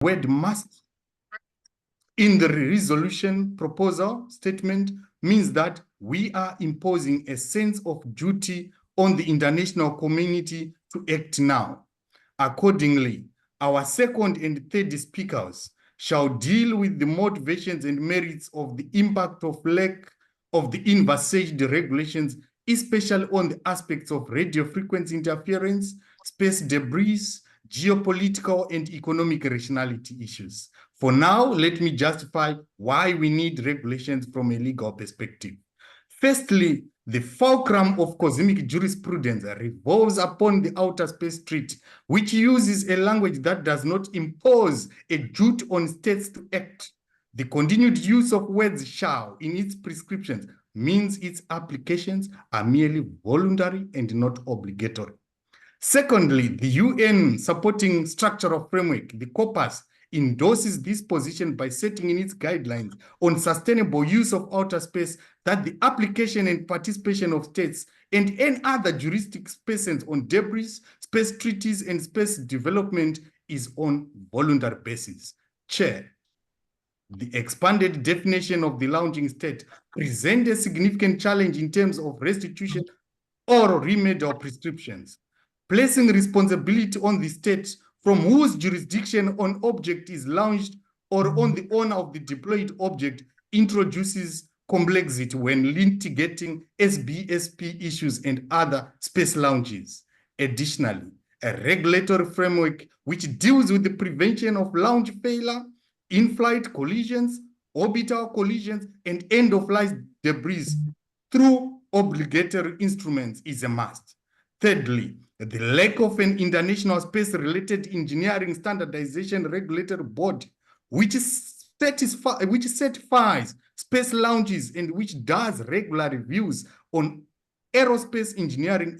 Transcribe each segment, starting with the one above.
word must in the resolution proposal statement means that we are imposing a sense of duty on the international community to act now. Accordingly, our second and third speakers shall deal with the motivations and merits of the impact of lack of the envisaged regulations, especially on the aspects of radio frequency interference, space debris, geopolitical and economic rationality issues. For now, let me justify why we need regulations from a legal perspective. Firstly, the fulcrum of cosmic jurisprudence revolves upon the Outer Space Treaty, which uses a language that does not impose a duty on states to act. The continued use of words shall in its prescriptions means its applications are merely voluntary and not obligatory. Secondly, the UN supporting structural framework, the corpus, endorses this position by setting in its guidelines on sustainable use of outer space that the application and participation of states and any other juristic persons on debris, space treaties, and space development is on voluntary basis. Chair, the expanded definition of the launching state presents a significant challenge in terms of restitution or remedial prescriptions. Placing responsibility on the state from whose jurisdiction an object is launched or on the owner of the deployed object introduces complexity when litigating SBSP issues and other space launches. Additionally, a regulatory framework which deals with the prevention of launch failure, in-flight collisions, orbital collisions, and end-of-life debris through obligatory instruments is a must. Thirdly, the lack of an international space-related engineering standardization regulatory body which certifies space launches and which does regular reviews on aerospace engineering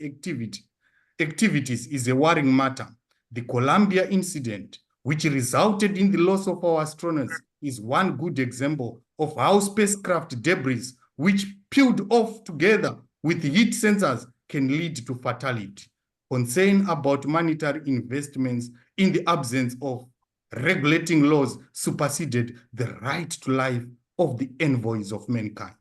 activities is a worrying matter. The Columbia incident, which resulted in the loss of our astronauts, is one good example of how spacecraft debris, which peeled off together with heat sensors, can lead to fatality. Concern about monetary investments in the absence of regulating laws superseded the right to life of the envoys of mankind.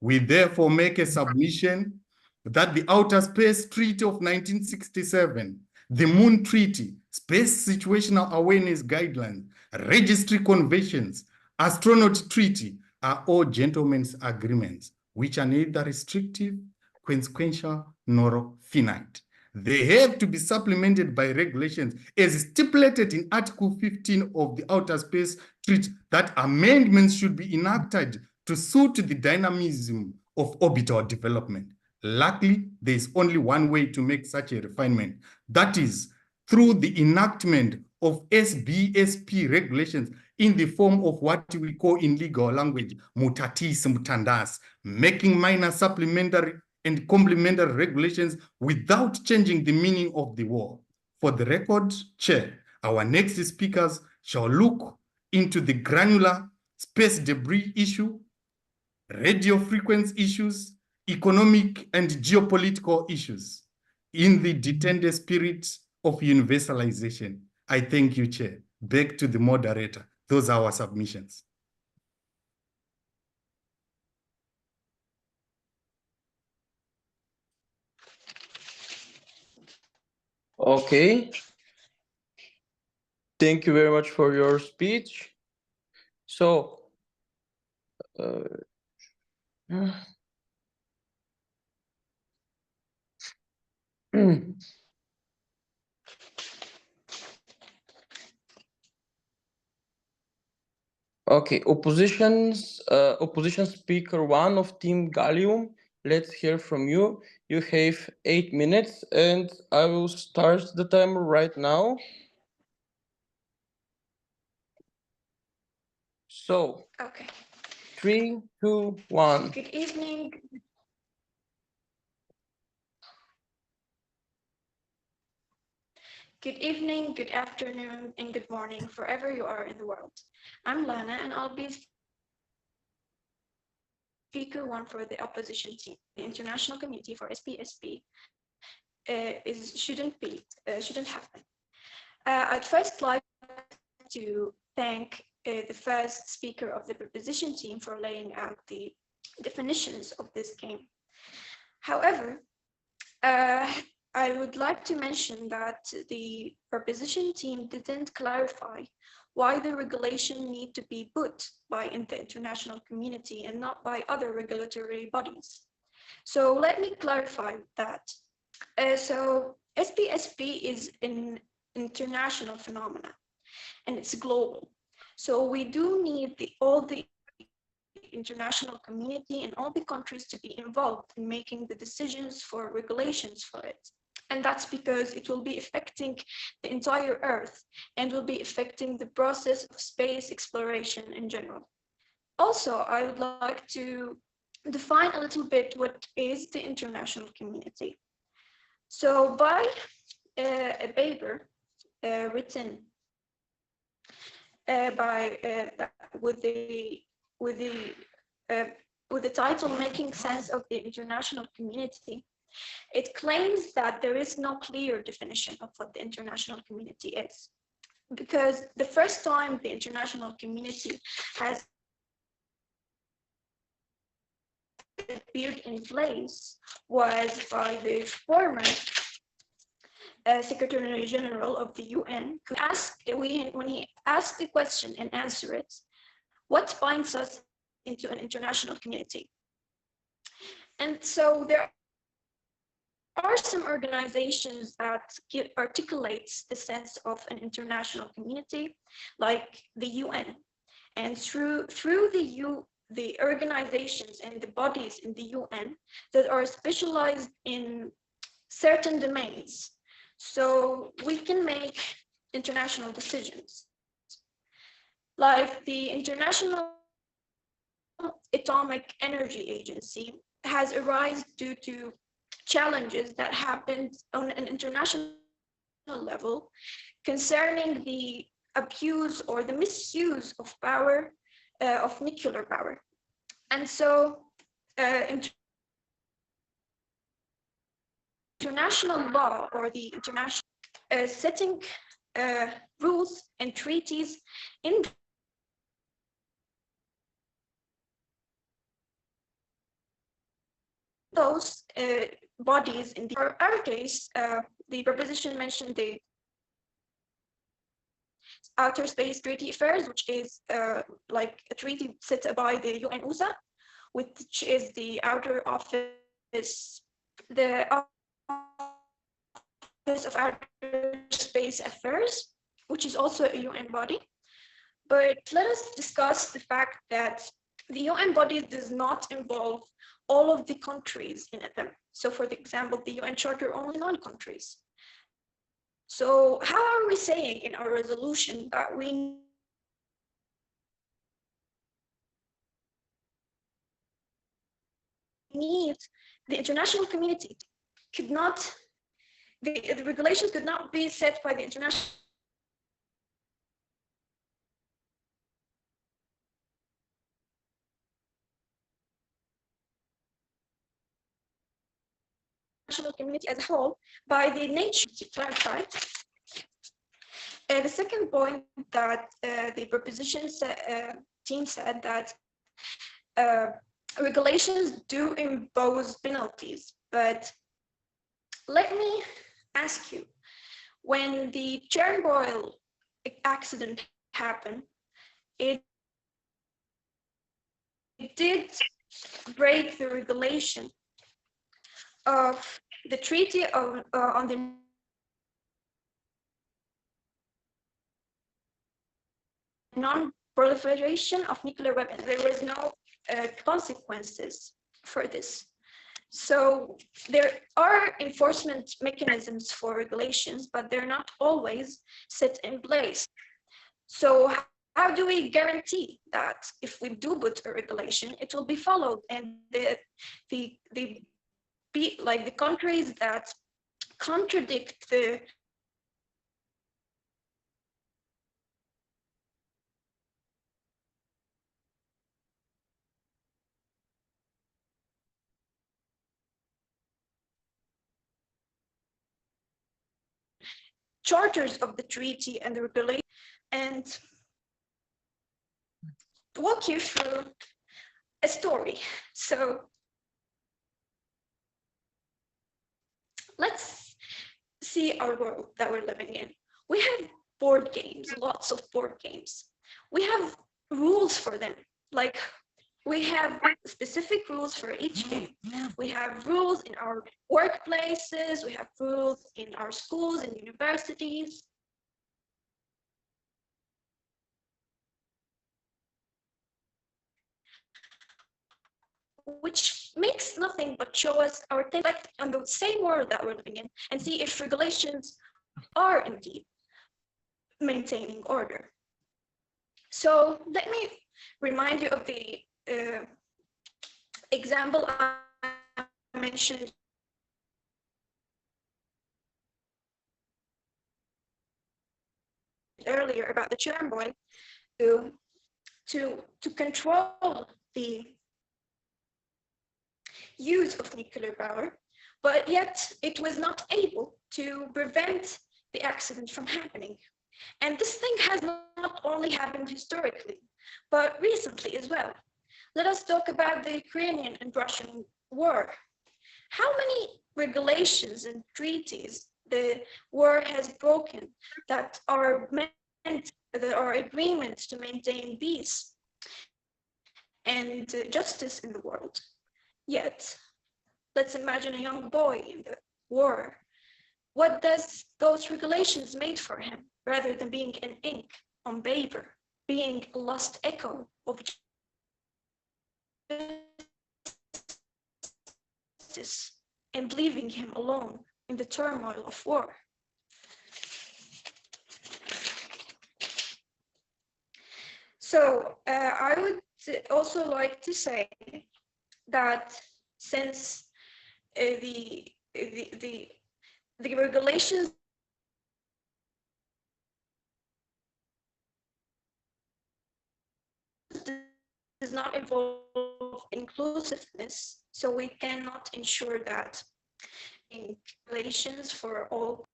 We therefore make a submission that the Outer Space Treaty of 1967, the Moon Treaty, Space Situational Awareness Guidelines, Registry Conventions, Astronaut Treaty are all gentlemen's agreements, which are neither restrictive, consequential, nor finite. They have to be supplemented by regulations as stipulated in Article 15 of the Outer Space Treaty that amendments should be enacted to suit the dynamism of orbital development. Luckily, there is only one way to make such a refinement. That is through the enactment of SBSP regulations in the form of what we call in legal language, mutatis mutandis, making minor supplementary and complementary regulations without changing the meaning of the word. For the record, Chair, our next speakers shall look into the granular space debris issue, radio frequency issues, economic and geopolitical issues in the detended spirit of universalization. I thank you, Chair. Back to the moderator. Those are our submissions. Okay. Thank you very much for your speech. So, okay, opposition speaker 1 of Team Gallium. Let's hear from you. You have 8 minutes, and I will start the timer right now. So, okay. 3, 2, 1. Good evening. Good evening, good afternoon, and good morning, wherever you are in the world. I'm Lana, and I'll be speaker 1 for the opposition team. The International Committee for SBSP shouldn't happen. I'd first like to thank the first speaker of the proposition team for laying out the definitions of this game. However, I would like to mention that the proposition team didn't clarify why the regulation need to be put by the international community and not by other regulatory bodies. So let me clarify that. So SPSP is an international phenomena and it's global. So we do need all the international community and all the countries to be involved in making the decisions for regulations for it. And that's because it will be affecting the entire Earth and will be affecting the process of space exploration in general. Also, I would like to define a little bit what is the international community. So by a paper written with the title "Making Sense of the International Community," it claims that there is no clear definition of what the international community is, because the first time the international community has appeared in place was by the former Secretary General of the UN, who when he asked the question and answered it, what binds us into an international community? And so there are some organizations that articulates the sense of an international community, like the UN. And through the organizations and the bodies in the UN that are specialized in certain domains, so we can make international decisions. Like the International Atomic Energy Agency has arisen due to challenges that happened on an international level concerning the abuse or the misuse of power, of nuclear power. And so international law, or the international setting rules and treaties in those bodies. In our case, the proposition mentioned the Outer Space Treaty Affairs, which is like a treaty set by the UN-USA, which is the outer office, the Office of Outer Space Affairs, which is also a UN body. But let us discuss the fact that the UN body does not involve all of the countries in them. So for example, the UN Charter only 9 countries. So how are we saying in our resolution that we need the international community could not, the regulations could not be set by the international community as a whole by the nature to clarify. The second point that the proposition team said that regulations do impose penalties, but let me ask you, when the Chernobyl accident happened, it did break the regulation of the Treaty on the non-proliferation of nuclear weapons. There was no consequences for this. So there are enforcement mechanisms for regulations, but they're not always set in place. So how do we guarantee that if we do put a regulation, it will be followed, and the countries that contradict the charters of the treaty and the regulation, and walk you through a story. So let's see our world that we're living in. We have board games, lots of board games. We have rules for them, like we have specific rules for each game. We have rules in our workplaces, we have rules in our schools and universities. Which makes nothing but show us our reflect on the same world that we're living in and see if regulations are indeed maintaining order. So let me remind you of the example I mentioned earlier about the charm boy to control the use of nuclear power, but yet it was not able to prevent the accident from happening. And this thing has not only happened historically, but recently as well. Let us talk about the Ukrainian and Russian war. How many regulations and treaties the war has broken that are meant, that are agreements to maintain peace and justice in the world. Yet, let's imagine a young boy in the war. What does those regulations made for him, rather than being an ink on paper, being a lost echo of justice, and leaving him alone in the turmoil of war? So I would also like to say that since the regulations does not involve inclusiveness, so we cannot ensure that in regulations for all.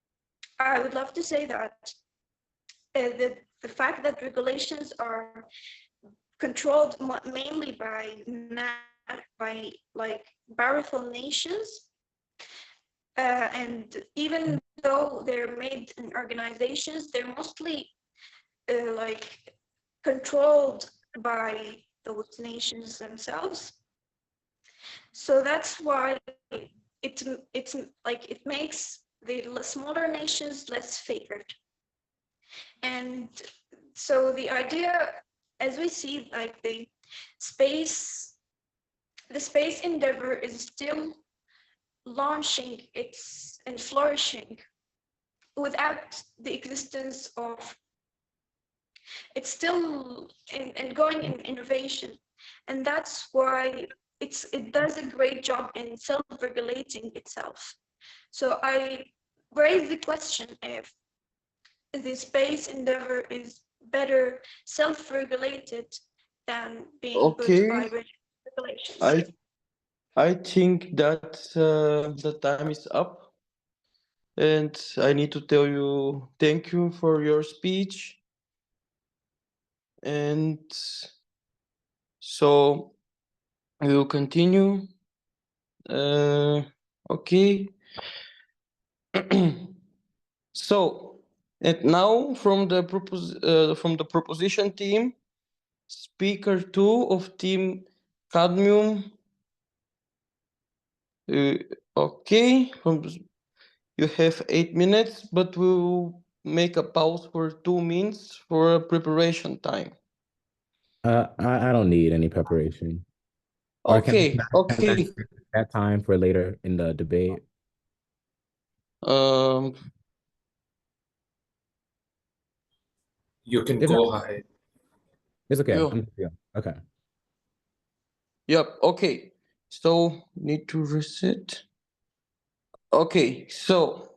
I would love to say that the fact that regulations are controlled mainly by like powerful nations, and even though they're made in organizations, they're mostly like controlled by those nations themselves. So that's why it's like it makes the smaller nations less favored. And so the idea, as we see, like the space endeavor is still launching its and flourishing without the existence of, it's still and going in innovation, and that's why it does a great job in self-regulating itself. So I raise the question if the space endeavor is better self-regulated than being put by regulations. I think that the time is up, and I need to tell you thank you for your speech. And so we will continue. Okay. So, and now from the proposition team, speaker 2 of team Cadmium. Okay, you have 8 minutes, but we'll make a pause for 2 minutes for a preparation time. I don't need any preparation. Okay, Can okay. I save that time for later in the debate? You can go ahead. It's okay. Yeah. Okay. Yep. Okay. So need to reset. Okay. So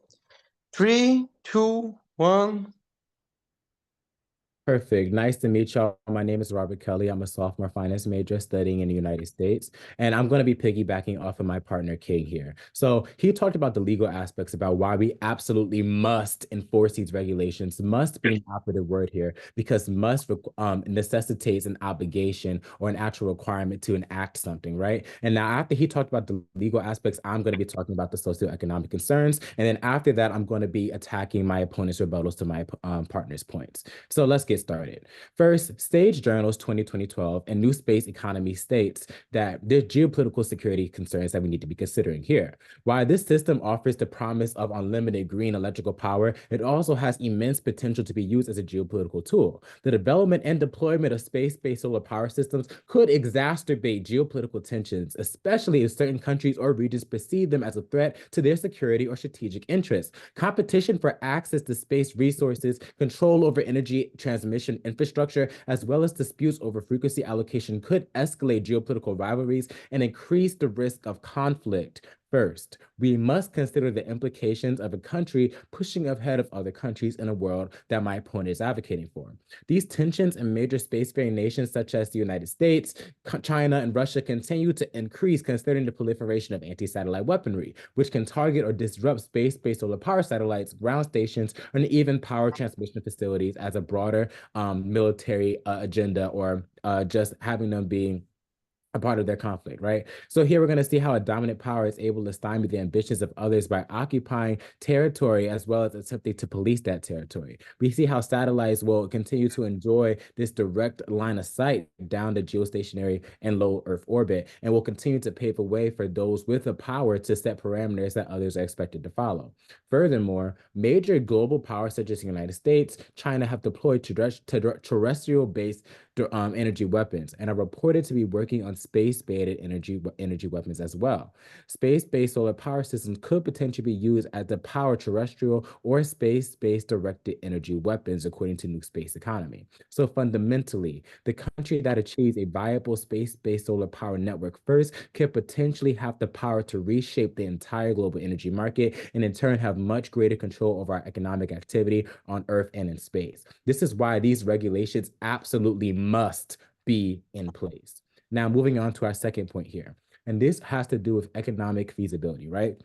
3, 2, 1. Perfect. Nice to meet y'all. My name is Robert Kelly. I'm a sophomore finance major studying in the United States. And I'm going to be piggybacking off of my partner, King, here. So he talked about the legal aspects about why we absolutely must enforce these regulations. Must be an operative word here because must necessitates an obligation or an actual requirement to enact something, right? And now after he talked about the legal aspects, I'm going to be talking about the socioeconomic concerns. And then after that, I'm going to be attacking my opponent's rebuttals to my partner's points. So let's get started. First, Stage Journal's 2012 and New Space Economy states that there's geopolitical security concerns that we need to be considering here. While this system offers the promise of unlimited green electrical power, it also has immense potential to be used as a geopolitical tool. The development and deployment of space-based solar power systems could exacerbate geopolitical tensions, especially if certain countries or regions perceive them as a threat to their security or strategic interests. Competition for access to space resources, control over energy transmission infrastructure, as well as disputes over frequency allocation could escalate geopolitical rivalries and increase the risk of conflict. First, we must consider the implications of a country pushing ahead of other countries in a world that my opponent is advocating for. These tensions in major spacefaring nations such as the United States, China, and Russia continue to increase considering the proliferation of anti-satellite weaponry, which can target or disrupt space-based solar power satellites, ground stations, and even power transmission facilities as a broader military agenda or just having them being a part of their conflict, right? So here we're going to see how a dominant power is able to stymie the ambitions of others by occupying territory as well as attempting to police that territory. We see how satellites will continue to enjoy this direct line of sight down the geostationary and low Earth orbit and will continue to pave the way for those with the power to set parameters that others are expected to follow. Furthermore, major global powers such as the United States, China have deployed terrestrial-based energy weapons and are reported to be working on space-based energy weapons as well. Space-based solar power systems could potentially be used as the power terrestrial or space-based directed energy weapons, according to New Space Economy. So fundamentally, the country that achieves a viable space-based solar power network first could potentially have the power to reshape the entire global energy market and in turn have much greater control over our economic activity on Earth and in space. This is why these regulations absolutely must be in place. Now, moving on to our second point here, and this has to do with economic feasibility, right?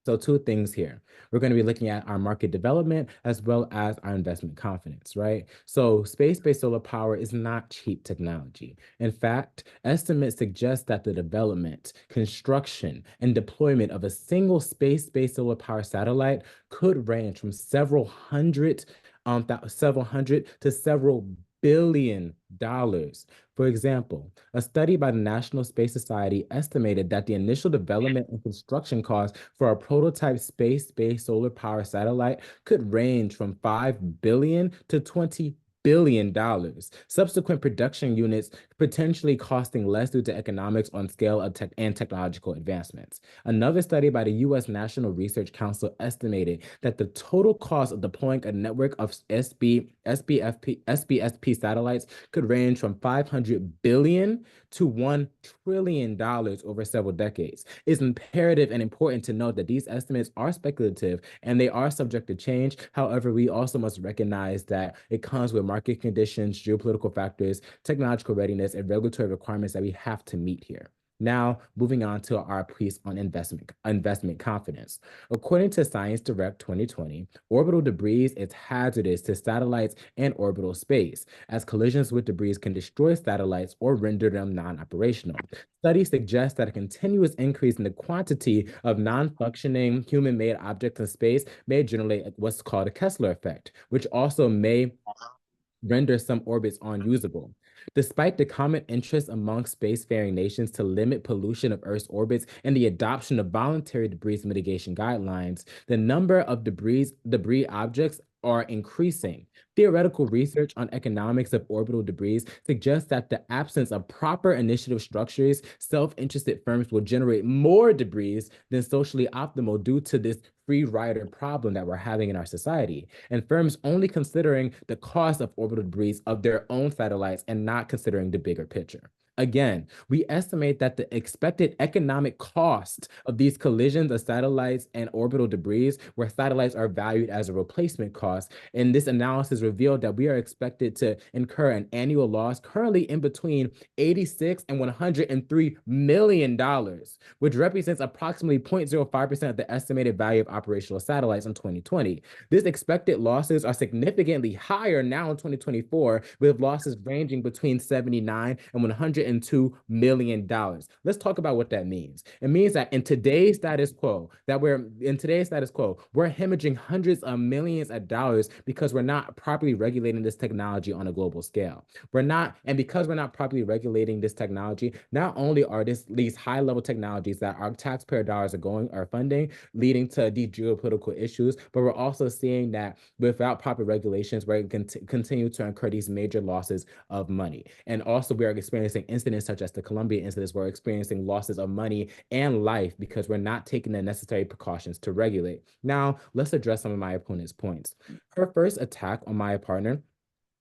So two things here. We're going to be looking at our market development as well as our investment confidence, right? So space-based solar power is not cheap technology. In fact, estimates suggest that the development, construction, and deployment of a single space-based solar power satellite could range from several hundred to several billion dollars. For example, a study by the National Space Society estimated that the initial development and construction costs for a prototype space-based solar power satellite could range from $5 billion to $20 billion. Subsequent production units potentially costing less due to economics on scale of technological advancements. Another study by the U.S. National Research Council estimated that the total cost of deploying a network of SBSP satellites could range from $500 billion to $1 trillion over several decades. It's imperative and important to note that these estimates are speculative and they are subject to change. However, we also must recognize that it comes with market conditions, geopolitical factors, technological readiness, and regulatory requirements that we have to meet here. Now, moving on to our piece on investment confidence. According to Science Direct 2020, orbital debris is hazardous to satellites and orbital space, as collisions with debris can destroy satellites or render them non-operational. Studies suggest that a continuous increase in the quantity of non-functioning human-made objects in space may generate what's called a Kessler effect, which also may render some orbits unusable. Despite the common interest among spacefaring nations to limit pollution of Earth's orbits and the adoption of voluntary debris mitigation guidelines, the number of debris objects are increasing. Theoretical research on economics of orbital debris suggests that the absence of proper initiative structures, self-interested firms will generate more debris than socially optimal due to this free rider problem that we're having in our society, and firms only considering the cost of orbital debris of their own satellites and not considering the bigger picture. Again, we estimate that the expected economic cost of these collisions of satellites and orbital debris, where satellites are valued as a replacement cost, and this analysis revealed that we are expected to incur an annual loss currently in between $86 and $103 million, which represents approximately 0.05% of the estimated value of operational satellites in 2020. These expected losses are significantly higher now in 2024, with losses ranging between $79 and $102 million. Let's talk about what that means. It means that in today's status quo, we're hemorrhaging hundreds of millions of dollars because we're not properly regulating this technology on a global scale. Because we're not properly regulating this technology, not only are these high-level technologies that our taxpayer dollars are funding, leading to these geopolitical issues, but we're also seeing that without proper regulations, we're going to continue to incur these major losses of money. And also we are experiencing incidents such as the Columbia incidents. We're experiencing losses of money and life because we're not taking the necessary precautions to regulate. Now, let's address some of my opponent's points. Her first attack on my partner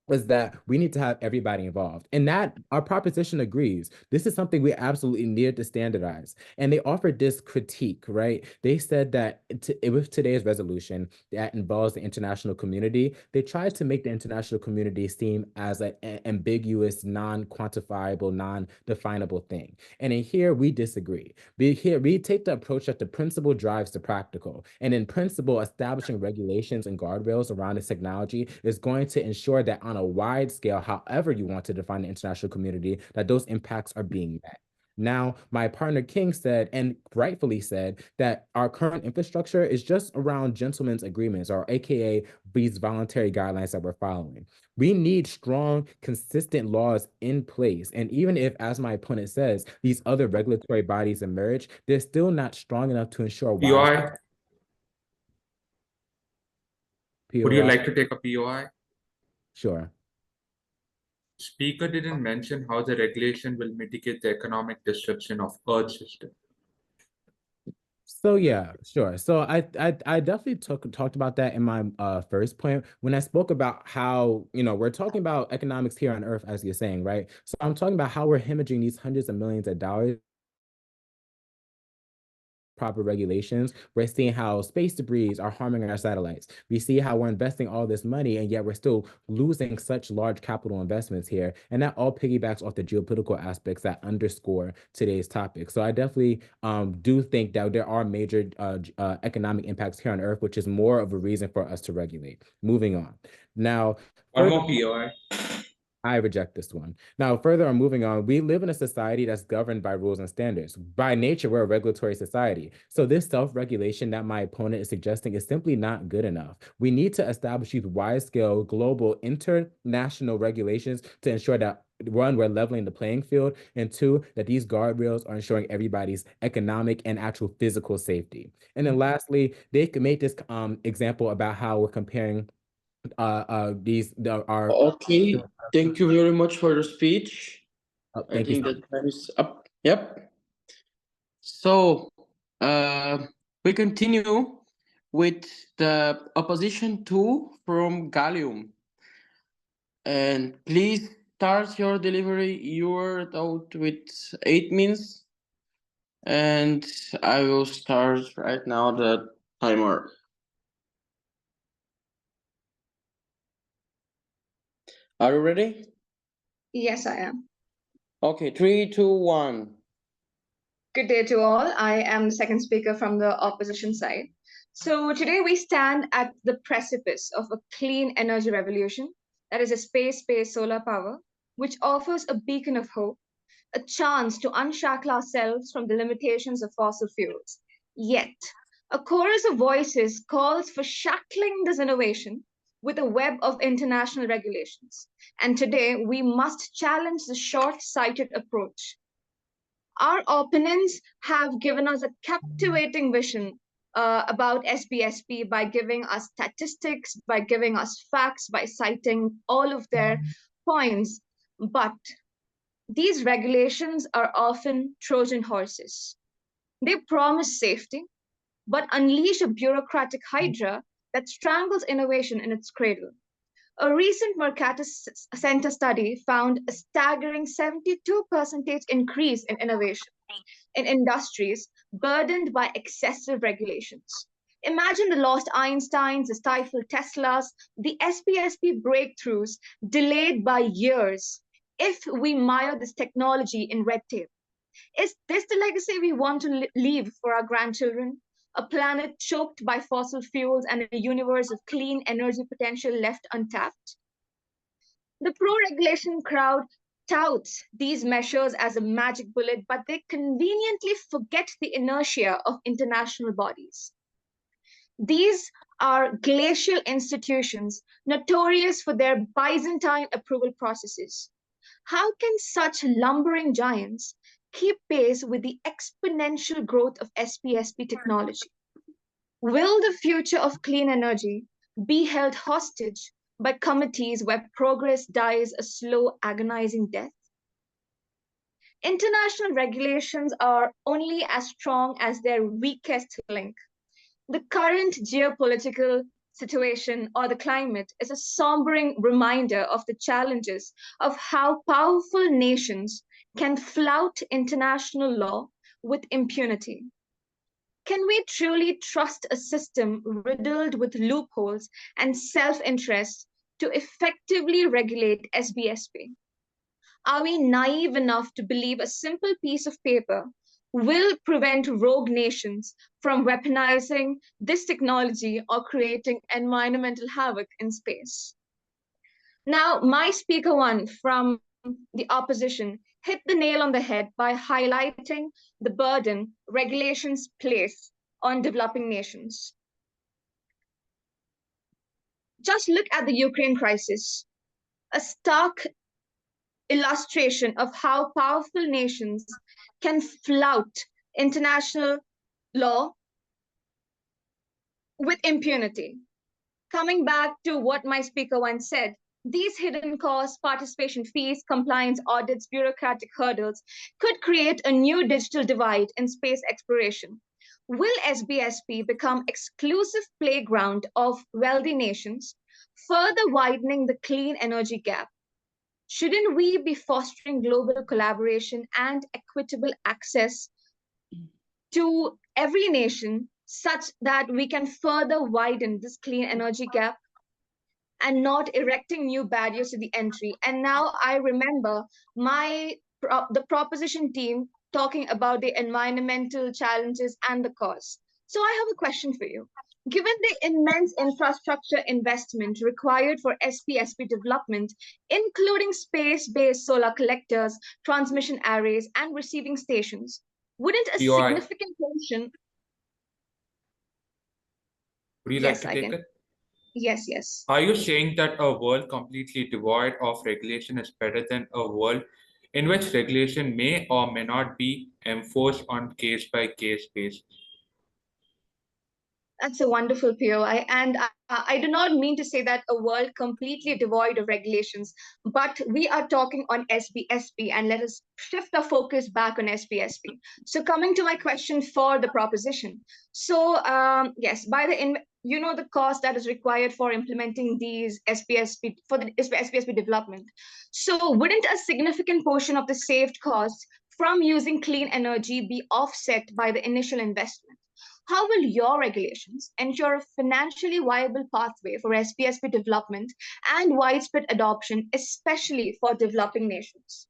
was that we need to have everybody involved. And that our proposition agrees. This is something we absolutely need to standardize. And they offered this critique, right? They said that with today's resolution that involves the international community, they tried to make the international community seem as an ambiguous, non-quantifiable, non-definable thing. And in here, we disagree. We take the approach that the principle drives the practical. And in principle, establishing regulations and guardrails around this technology is going to ensure that on a wide scale, however you want to define the international community, that those impacts are being met. Now, my partner King said, and rightfully said, that our current infrastructure is just around gentlemen's agreements, or AKA these voluntary guidelines that we're following. We need strong, consistent laws in place. And even if, as my opponent says, these other regulatory bodies emerge, they're still not strong enough to ensure POI. POI. Would you like to take a POI? Sure. Speaker didn't mention how the regulation will mitigate the economic disruption of Earth system. So yeah, sure. So I definitely talked about that in my first point when I spoke about how, we're talking about economics here on Earth, as you're saying, right? So I'm talking about how we're hemorrhaging these hundreds of millions of dollars. Proper regulations, we're seeing how space debris are harming our satellites. We see how we're investing all this money and yet we're still losing such large capital investments here. And that all piggybacks off the geopolitical aspects that underscore today's topic. So I definitely do think that there are major economic impacts here on Earth, which is more of a reason for us to regulate. Moving on. Now, one more POI. I reject this one. Now, further on, moving on, we live in a society that's governed by rules and standards. By nature, we're a regulatory society. So this self-regulation that my opponent is suggesting is simply not good enough. We need to establish these wide-scale, global, international regulations to ensure that, one, we're leveling the playing field, and two, that these guardrails are ensuring everybody's economic and actual physical safety. And then lastly, they could make this example about how we're comparing Okay, thank you very much for the speech. I think that time is up. Yep. So we continue with the opposition 2 from Gallium. And please start your delivery. You're out with 8 minutes. And I will start right now the timer. Are you ready? Yes, I am. Okay, 3, 2, 1. Good day to all. I am the second speaker from the opposition side. So today we stand at the precipice of a clean energy revolution, that is a space-based solar power, which offers a beacon of hope, a chance to unshackle ourselves from the limitations of fossil fuels. Yet, a chorus of voices calls for shackling this innovation with a web of international regulations. And today, we must challenge the short-sighted approach. Our opponents have given us a captivating vision about SBSP by giving us statistics, by giving us facts, by citing all of their points. But these regulations are often Trojan horses. They promise safety, but unleash a bureaucratic hydra that strangles innovation in its cradle. A recent Mercator Center study found a staggering 72% increase in innovation in industries burdened by excessive regulations. Imagine the lost Einsteins, the stifled Teslas, the SPSP breakthroughs delayed by years if we mire this technology in red tape. Is this the legacy we want to leave for our grandchildren? A planet choked by fossil fuels and a universe of clean energy potential left untapped? The pro-regulation crowd touts these measures as a magic bullet, but they conveniently forget the inertia of international bodies. These are glacial institutions notorious for their Byzantine approval processes. How can such lumbering giants keep pace with the exponential growth of SPSP technology? Will the future of clean energy be held hostage by committees where progress dies a slow, agonizing death? International regulations are only as strong as their weakest link. The current geopolitical situation or the climate is a sombering reminder of the challenges of how powerful nations can flout international law with impunity. Can we truly trust a system riddled with loopholes and self-interest to effectively regulate SBSP? Are we naive enough to believe a simple piece of paper will prevent rogue nations from weaponizing this technology or creating environmental havoc in space? Now, my speaker one from the opposition hit the nail on the head by highlighting the burden regulations place on developing nations. Just look at the Ukraine crisis, a stark illustration of how powerful nations can flout international law with impunity. Coming back to what my speaker once said, these hidden costs, participation fees, compliance audits, bureaucratic hurdles could create a new digital divide in space exploration. Will SBSP become exclusive playground of wealthy nations, further widening the clean energy gap? Shouldn't we be fostering global collaboration and equitable access to every nation such that we can further widen this clean energy gap and not erecting new barriers to the entry? And now I remember the proposition team talking about the environmental challenges and the costs. So I have a question for you. Given the immense infrastructure investment required for SPSP development, including space-based solar collectors, transmission arrays, and receiving stations, wouldn't a POI. significant portion... Would you Yes, like I to take can. it? Yes. Are you saying that a world completely devoid of regulation is better than a world in which regulation may or may not be enforced on case-by-case basis? That's a wonderful POI. And I do not mean to say that a world completely devoid of regulations, but we are talking on SBSP, and let us shift our focus back on SBSP. So coming to my question for the proposition. So yes, by the cost that is required for implementing these SPSP for the SPSP development. So wouldn't a significant portion of the saved costs from using clean energy be offset by the initial investment? How will your regulations ensure a financially viable pathway for SPSP development and widespread adoption, especially for developing nations?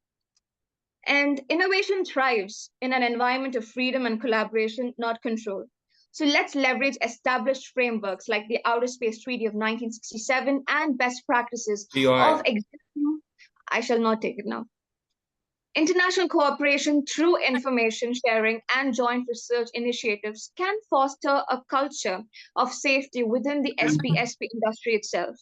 And innovation thrives in an environment of freedom and collaboration, not control. So let's leverage established frameworks like the Outer Space Treaty of 1967 and best practices POI. of existing... I shall not take it now. International cooperation through information sharing and joint research initiatives can foster a culture of safety within the SPSP industry itself.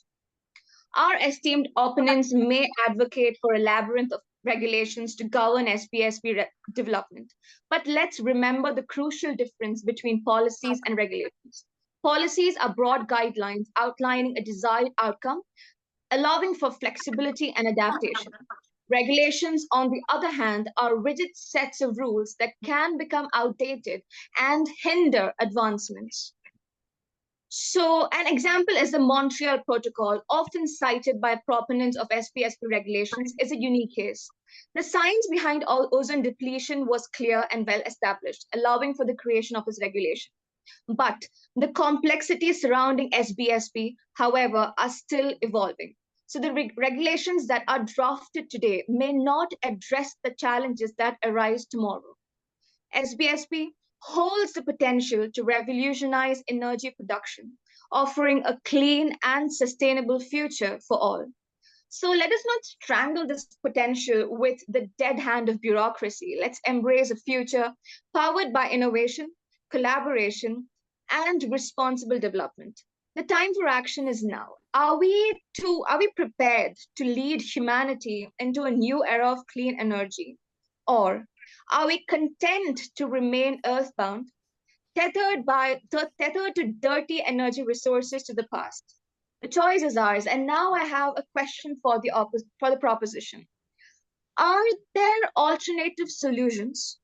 Our esteemed opponents may advocate for a labyrinth of regulations to govern SPSP development, but let's remember the crucial difference between policies and regulations. Policies are broad guidelines outlining a desired outcome, allowing for flexibility and adaptation. Regulations, on the other hand, are rigid sets of rules that can become outdated and hinder advancements. So an example is the Montreal Protocol, often cited by proponents of SPSP regulations, is a unique case. The science behind ozone depletion was clear and well established, allowing for the creation of this regulation. But the complexities surrounding SBSP, however, are still evolving. So the regulations that are drafted today may not address the challenges that arise tomorrow. SBSP holds the potential to revolutionize energy production, offering a clean and sustainable future for all. So let us not strangle this potential with the dead hand of bureaucracy. Let's embrace a future powered by innovation, collaboration, and responsible development. The time for action is now. Are we prepared to lead humanity into a new era of clean energy? Or are we content to remain earthbound, tethered to dirty energy resources to the past? The choice is ours. And now I have a question for the proposition. Are there alternative solutions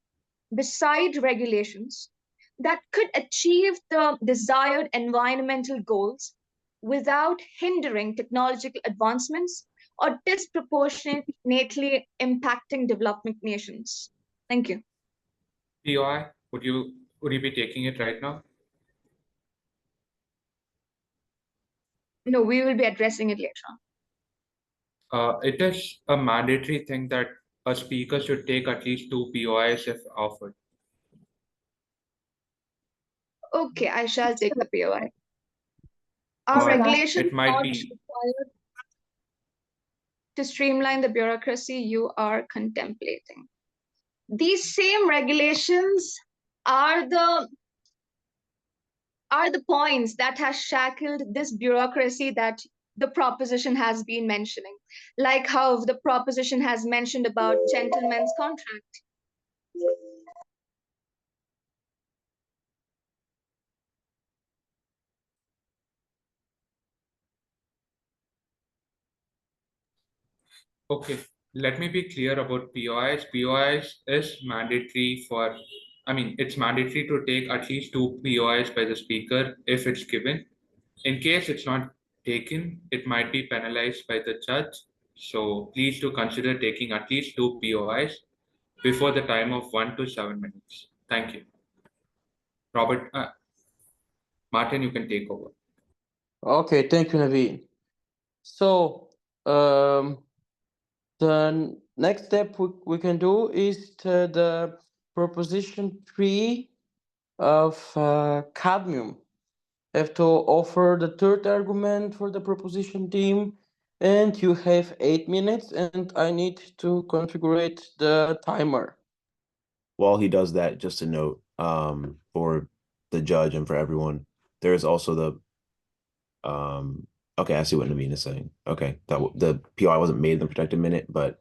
beside regulations that could achieve the desired environmental goals without hindering technological advancements or disproportionately impacting developing nations? Thank you. POI, would you be taking it right now? No, we will be addressing it later on. It is a mandatory thing that a speaker should take at least 2 POIs if offered. Okay, I shall take the POI. Our regulations it might not be required to streamline the bureaucracy you are contemplating. These same regulations are the points that has shackled this bureaucracy that the proposition has been mentioning, like how the proposition has mentioned about gentleman's contract. okay. Let me be clear about POIs. POIs is mandatory for, it's mandatory to take at least 2 POIs by the speaker if it's given. In case it's not taken, it might be penalized by the judge. So please do consider taking at least 2 POIs before the time of 1 to 7 minutes. Thank you. Robert, Martin, you can take over. Okay, thank you, Naveen. So, the next step we can do is the proposition 3 of cadmium. I have to offer the third argument for the proposition team, and you have 8 minutes, and I need to configure the timer. While he does that, just a note for the judge and for everyone, there is also the okay, I see what Naveen is saying. Okay, that the POI wasn't made in the protected minute, but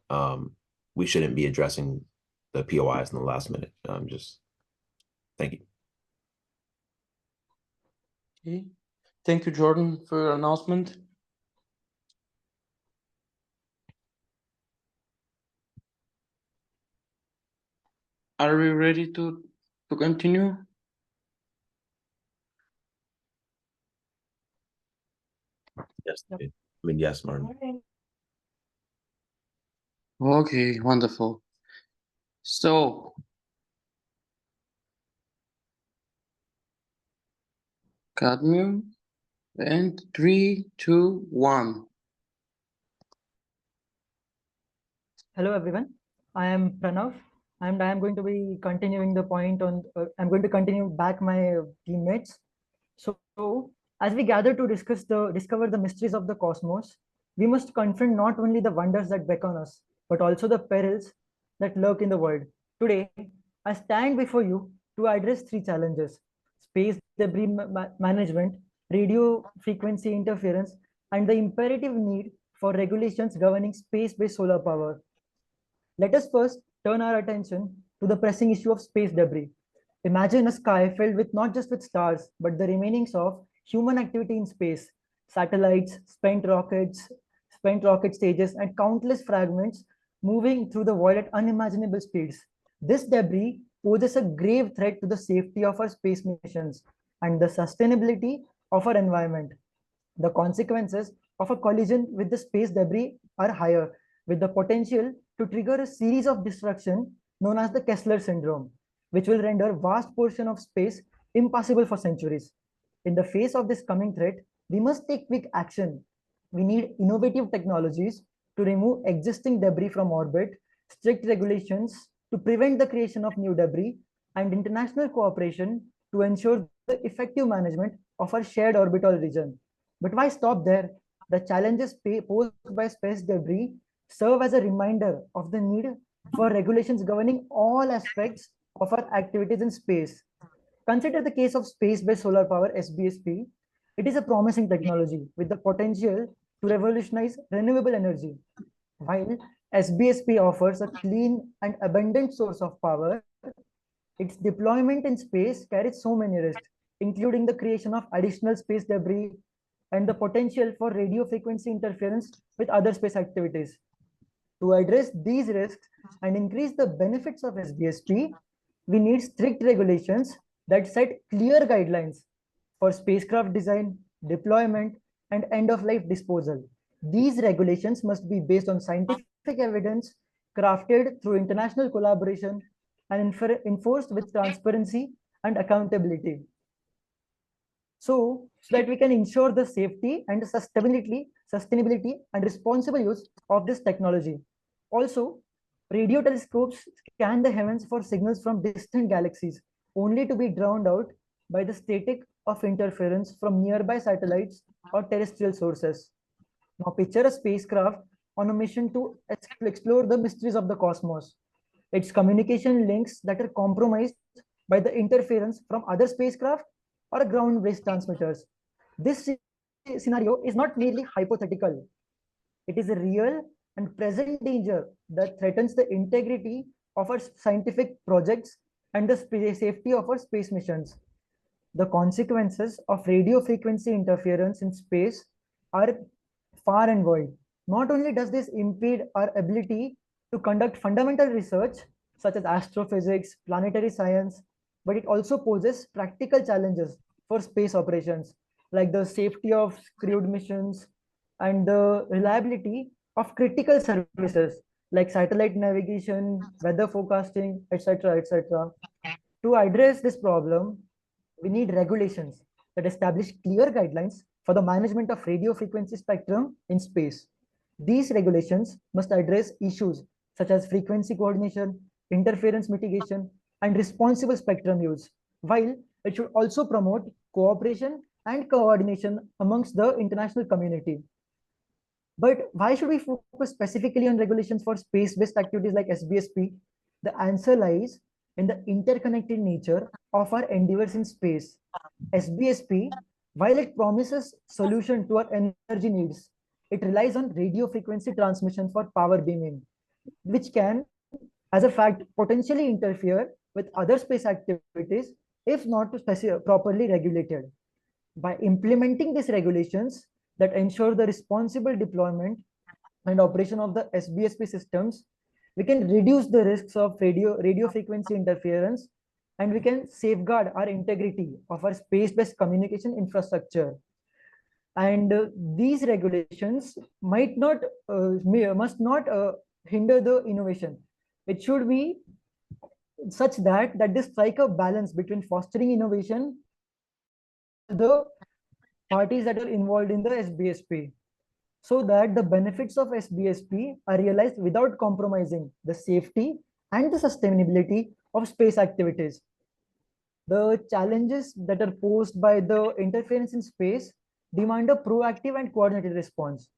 we shouldn't be addressing the POIs in the last minute. Just thank you. Okay. Thank you, Jordan, for your announcement. Are we ready to continue? Yes, I mean, yes, Martin. Okay, wonderful. So, cadmium, and 3, 2, 1. Hello everyone, I am Pranav and I am going to be continuing the point on, I'm going to continue back my teammates. So as we gather to discover the mysteries of the cosmos, we must confront not only the wonders that beckon us, but also the perils that lurk in the world. Today, I stand before you to address 3 challenges: space debris management, radio frequency interference, and the imperative need for regulations governing space-based solar power. Let us first turn our attention to the pressing issue of space debris. Imagine a sky filled with not just with stars, but the remainings of human activity in space, satellites, spent rocket stages, and countless fragments moving through the void at unimaginable speeds. This debris poses a grave threat to the safety of our space missions and the sustainability of our environment. The consequences of a collision with the space debris are higher, with the potential to trigger a series of destruction known as the Kessler syndrome, which will render vast portion of space impassable for centuries. In the face of this coming threat, we must take quick action. We need innovative technologies to remove existing debris from orbit, strict regulations to prevent the creation of new debris, and international cooperation to ensure the effective management of our shared orbital region. But why stop there? The challenges posed by space debris serve as a reminder of the need for regulations governing all aspects of our activities in space. Consider the case of space-based solar power (SBSP). It is a promising technology with the potential to revolutionize renewable energy. While SBSP offers a clean and abundant source of power, its deployment in space carries so many risks, including the creation of additional space debris and the potential for radio frequency interference with other space activities. To address these risks and increase the benefits of SBSP, we need strict regulations that set clear guidelines for spacecraft design, deployment, and end-of-life disposal. These regulations must be based on scientific evidence, crafted through international collaboration, and enforced with transparency and accountability. So that we can ensure the safety and sustainability and responsible use of this technology. Also, radio telescopes scan the heavens for signals from distant galaxies, only to be drowned out by the static of interference from nearby satellites or terrestrial sources. Now picture a spacecraft on a mission to explore the mysteries of the cosmos. Its communication links that are compromised by the interference from other spacecraft or ground-based transmitters. This scenario is not merely hypothetical. It is a real and present danger that threatens the integrity of our scientific projects and the safety of our space missions. The consequences of radio frequency interference in space are far and wide. Not only does this impede our ability to conduct fundamental research such as astrophysics, planetary science, but it also poses practical challenges for space operations, like the safety of crewed missions and the reliability of critical services like satellite navigation, weather forecasting, etc., etc. To address this problem, we need regulations that establish clear guidelines for the management of radio frequency spectrum in space. These regulations must address issues such as frequency coordination, interference mitigation, and responsible spectrum use, while it should also promote cooperation and coordination amongst the international community. But why should we focus specifically on regulations for space-based activities like SBSP? The answer lies in the interconnected nature of our endeavors in space. SBSP, while it promises solution to our energy needs, it relies on radio frequency transmission for power beaming, which can, as a fact, potentially interfere with other space activities if not properly regulated. By implementing these regulations that ensure the responsible deployment and operation of the SBSP systems, we can reduce the risks of radio frequency interference, and we can safeguard our integrity of our space-based communication infrastructure. And these regulations must not hinder the innovation. It should be such that they strike a balance between fostering innovation and the parties that are involved in the SBSP, so that the benefits of SBSP are realized without compromising the safety and the sustainability of space activities. The challenges that are posed by the interference in space demand a proactive and coordinated response.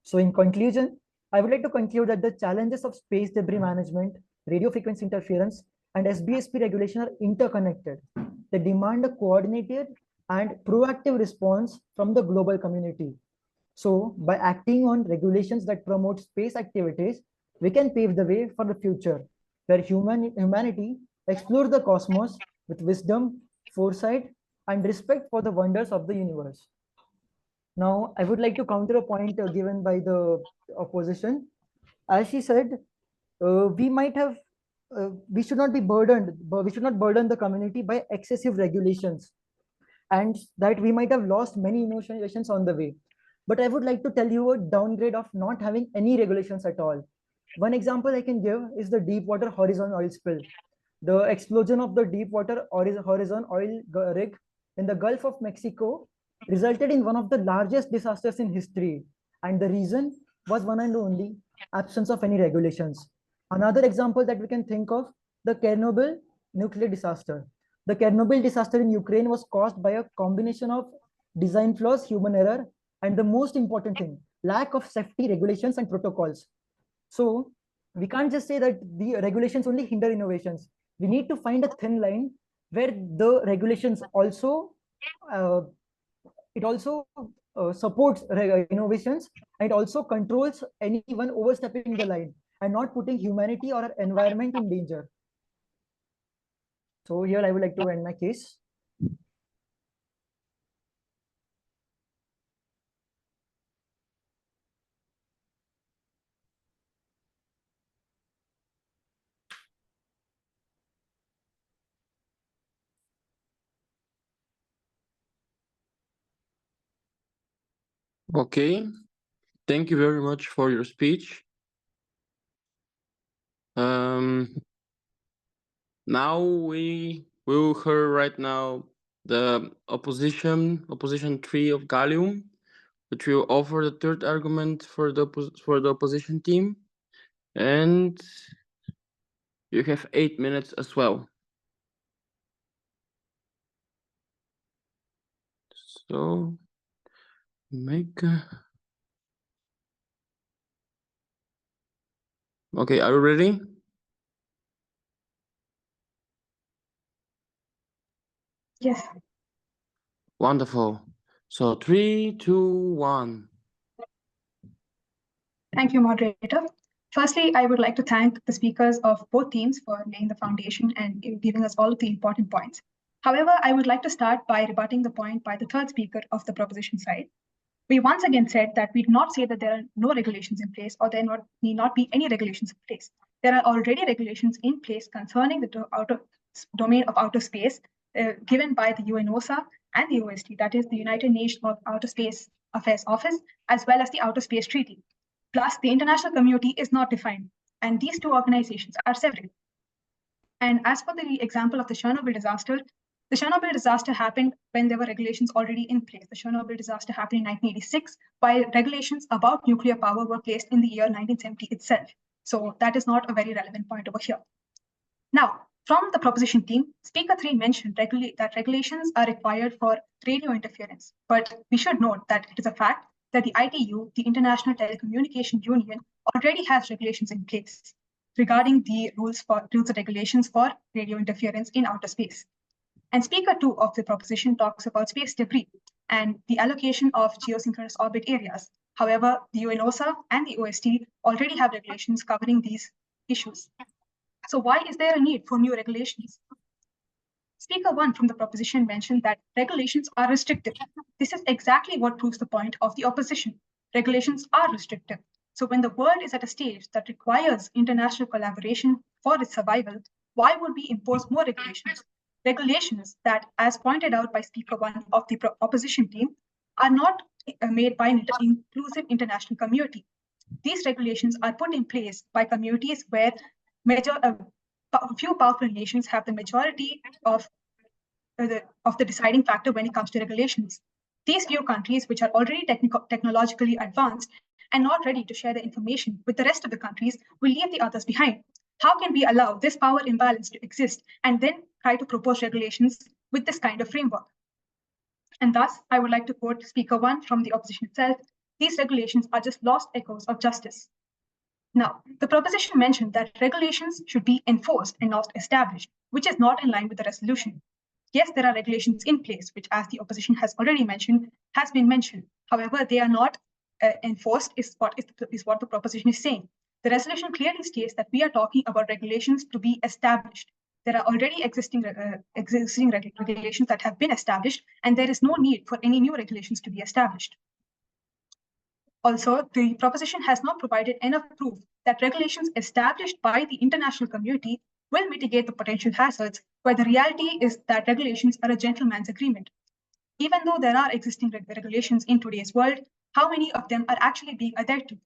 So in conclusion, I would like to conclude that the challenges of space debris management, radio frequency interference, and SBSP regulation are interconnected. They demand a coordinated and proactive response from the global community. So by acting on regulations that promote space activities, we can pave the way for the future, where humanity explores the cosmos with wisdom, foresight, and respect for the wonders of the universe. Now, I would like to counter a point given by the opposition. As she said, we should not burden the community by excessive regulations. and that we might have lost many innovations on the way. But I would like to tell you a downgrade of not having any regulations at all. One example I can give is the Deepwater Horizon oil spill. The explosion of the Deepwater Horizon oil rig in the Gulf of Mexico resulted in one of the largest disasters in history. And the reason was one and only absence of any regulations. Another example that we can think of, the Chernobyl nuclear disaster. The Chernobyl disaster in Ukraine was caused by a combination of design flaws, human error, and the most important thing, lack of safety regulations and protocols. So we can't just say that the regulations only hinder innovations. We need to find a thin line where the regulations also supports innovations, and also controls anyone overstepping the line and not putting humanity or environment in danger. So here I would like to end my case. Okay, thank you very much for your speech. Now we will hear right now the opposition 3 of Gallium, which will offer the third argument for the opposition team, and you have 8 minutes as well. So make okay, are you ready? Yes. Wonderful. So 3, 2, 1. Thank you, moderator. Firstly, I would like to thank the speakers of both teams for laying the foundation and giving us all of the important points. However, I would like to start by rebutting the point by the third speaker of the proposition side. We once again said that we do not say that there are no regulations in place or there need not be any regulations in place. There are already regulations in place concerning the domain of outer space given by the UNOSA and the OST, that is the United Nations Outer Space Affairs Office, as well as the Outer Space Treaty. Plus, the international community is not defined, and these two organizations are separate. And as for the example of the Chernobyl disaster happened when there were regulations already in place. The Chernobyl disaster happened in 1986, while regulations about nuclear power were placed in the year 1970 itself. So that is not a very relevant point over here. Now, from the proposition team, Speaker 3 mentioned that regulations are required for radio interference, but we should note that it is a fact that the ITU, the International Telecommunication Union, already has regulations in place regarding the rules and regulations for radio interference in outer space. And Speaker 2 of the proposition talks about space debris and the allocation of geosynchronous orbit areas. However, the UNOSA and the OST already have regulations covering these issues. So why is there a need for new regulations? Speaker 1 from the proposition mentioned that regulations are restrictive. This is exactly what proves the point of the opposition. Regulations are restrictive. So when the world is at a stage that requires international collaboration for its survival, why would we impose more regulations? Regulations that, as pointed out by Speaker 1 of the opposition team, are not made by an inclusive international community. These regulations are put in place by communities where few powerful nations have the majority of the deciding factor when it comes to regulations. These few countries, which are already technologically advanced and not ready to share the information with the rest of the countries, will leave the others behind. How can we allow this power imbalance to exist and then try to propose regulations with this kind of framework? And thus, I would like to quote Speaker 1 from the opposition itself: these regulations are just lost echoes of justice. Now, the proposition mentioned that regulations should be enforced and not established, which is not in line with the resolution. Yes, there are regulations in place, which, as the opposition has already mentioned, has been mentioned. However, they are not enforced, is what the proposition is saying. The resolution clearly states that we are talking about regulations to be established. There are already existing regulations that have been established, and there is no need for any new regulations to be established. Also, the proposition has not provided enough proof that regulations established by the international community will mitigate the potential hazards, where the reality is that regulations are a gentleman's agreement. Even though there are existing regulations in today's world, how many of them are actually being adhered to?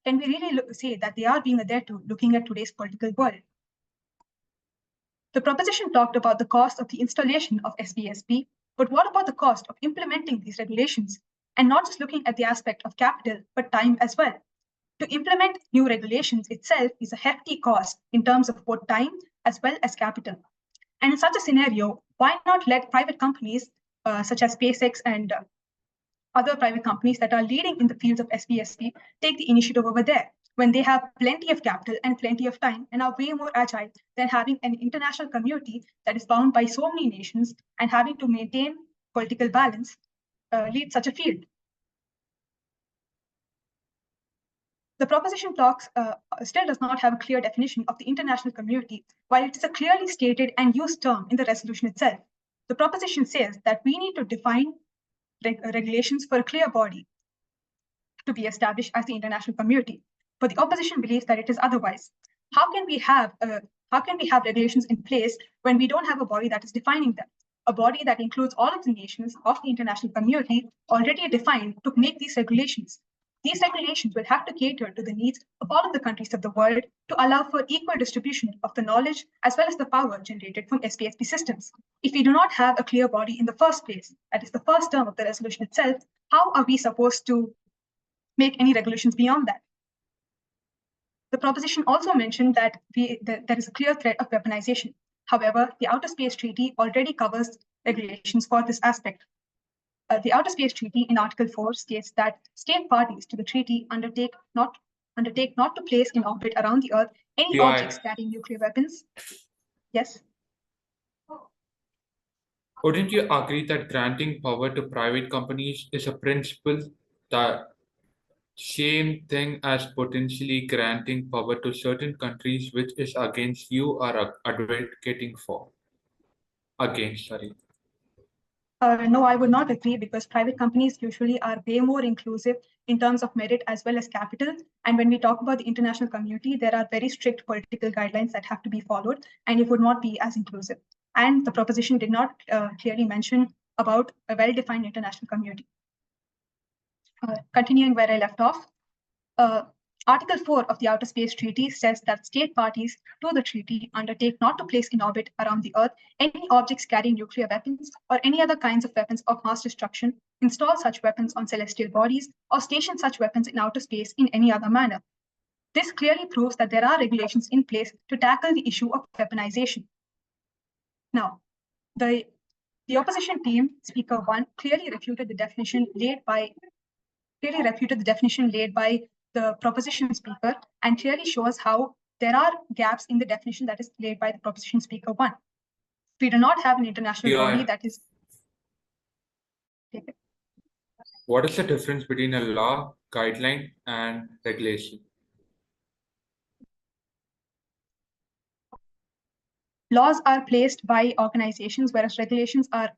Can we really say that they are being adhered to looking at today's political world? The proposition talked about the cost of the installation of SBSP, but what about the cost of implementing these regulations? And not just looking at the aspect of capital, but time as well. To implement new regulations itself is a hefty cost in terms of both time as well as capital. And in such a scenario, why not let private companies such as SpaceX and other private companies that are leading in the fields of SBSP take the initiative over there when they have plenty of capital and plenty of time and are way more agile than having an international community that is bound by so many nations and having to maintain political balance lead such a field. The proposition talks still does not have a clear definition of the international community, while it is a clearly stated and used term in the resolution itself. The proposition says that we need to define regulations for a clear body to be established as the international community. But the opposition believes that it is otherwise. How can we have regulations in place when we don't have a body that is defining them? A body that includes all of the nations of the international community already defined to make these regulations. These regulations will have to cater to the needs of all of the countries of the world to allow for equal distribution of the knowledge as well as the power generated from SPSP systems. If we do not have a clear body in the first place, that is the first term of the resolution itself, how are we supposed to make any regulations beyond that? The proposition also mentioned that there is a clear threat of weaponization. However, the Outer Space Treaty already covers regulations for this aspect. The Outer Space Treaty in Article 4 states that state parties to the treaty undertake not to place in orbit around the Earth any objects carrying nuclear weapons. Yes? Wouldn't you agree that granting power to private companies is a principle that same thing as potentially granting power to certain countries which is against you are advocating for? Against, sorry. No, I would not agree because private companies usually are way more inclusive in terms of merit as well as capital. And when we talk about the international community, there are very strict political guidelines that have to be followed, and it would not be as inclusive. And the proposition did not clearly mention about a well-defined international community. Continuing where I left off, Article 4 of the Outer Space Treaty says that state parties to the treaty undertake not to place in orbit around the Earth any objects carrying nuclear weapons or any other kinds of weapons of mass destruction, install such weapons on celestial bodies, or station such weapons in outer space in any other manner. This clearly proves that there are regulations in place to tackle the issue of weaponization. Now, the opposition team, Speaker 1, clearly refuted the definition laid by the proposition speaker and clearly shows how there are gaps in the definition that is laid by the proposition speaker 1. We do not have an international body that is. What is the difference between a law, guideline, and regulation? Laws are placed by organizations, whereas regulations are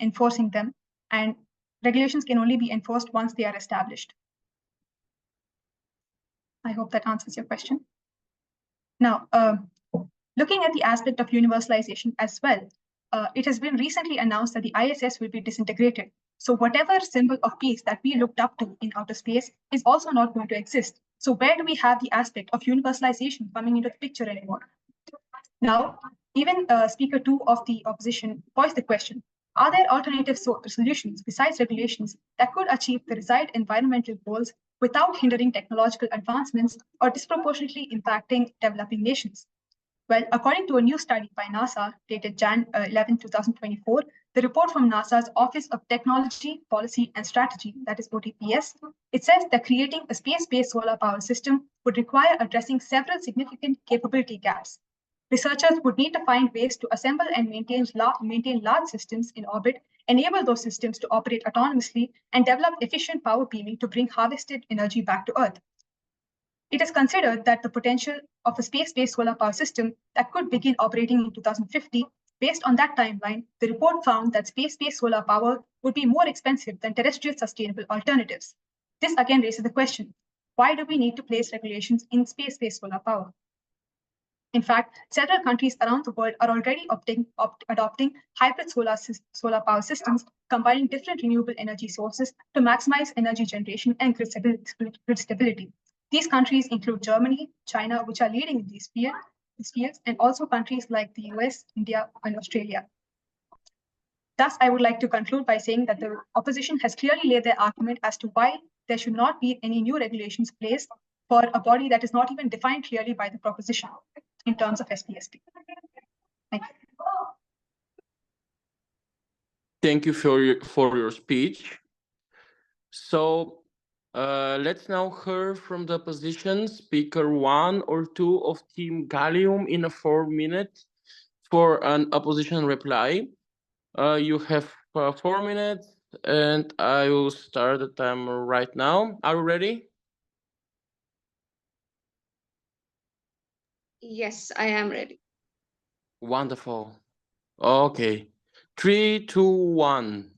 enforcing them, and regulations can only be enforced once they are established. I hope that answers your question. Now, looking at the aspect of universalization as well, it has been recently announced that the ISS will be disintegrated. So whatever symbol of peace that we looked up to in outer space is also not going to exist. So where do we have the aspect of universalization coming into the picture anymore? Now, even Speaker 2 of the opposition voiced the question, are there alternative solutions besides regulations that could achieve the desired environmental goals without hindering technological advancements or disproportionately impacting developing nations? Well, according to a new study by NASA dated Jan 11, 2024, the report from NASA's Office of Technology, Policy and Strategy, that is OTPS, it says that creating a space-based solar power system would require addressing several significant capability gaps. Researchers would need to find ways to assemble and maintain large systems in orbit, enable those systems to operate autonomously, and develop efficient power beaming to bring harvested energy back to Earth. It is considered that the potential of a space-based solar power system that could begin operating in 2050, based on that timeline, the report found that space-based solar power would be more expensive than terrestrial sustainable alternatives. This again raises the question, why do we need to place regulations in space-based solar power? In fact, several countries around the world are already adopting hybrid solar power systems, combining different renewable energy sources to maximize energy generation and grid stability. These countries include Germany, China, which are leading in these fields, and also countries like the US, India, and Australia. Thus, I would like to conclude by saying that the opposition has clearly laid their argument as to why there should not be any new regulations placed for a body that is not even defined clearly by the proposition in terms of spSP. Thank you. Thank you for your speech. So let's now hear from the opposition, speaker 1 or 2 of Team Gallium in a 4 minutes for an opposition reply. You have 4 minutes and I will start the timer right now. Are you ready? Yes, I am ready. Wonderful. Okay. 3, 2, 1.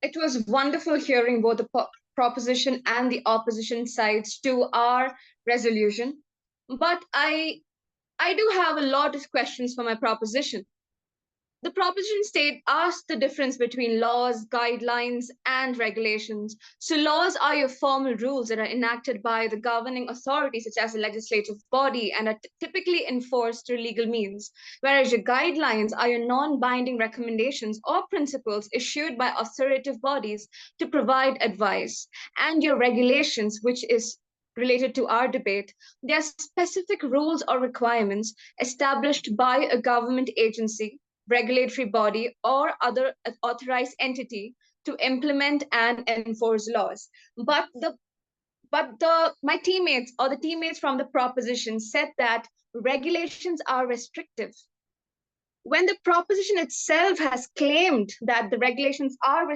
It was wonderful hearing both the proposition and the opposition sides to our resolution. But I do have a lot of questions for my proposition. The proposition state asks the difference between laws, guidelines, and regulations. So laws are your formal rules that are enacted by the governing authority, such as the legislative body, and are typically enforced through legal means, whereas your guidelines are your non-binding recommendations or principles issued by authoritative bodies to provide advice. And your regulations, which is related to our debate, there are specific rules or requirements established by a government agency, regulatory body, or other authorized entity to implement and enforce laws. But my teammates or the teammates from the proposition said that regulations are restrictive. When the proposition itself has claimed that the regulations are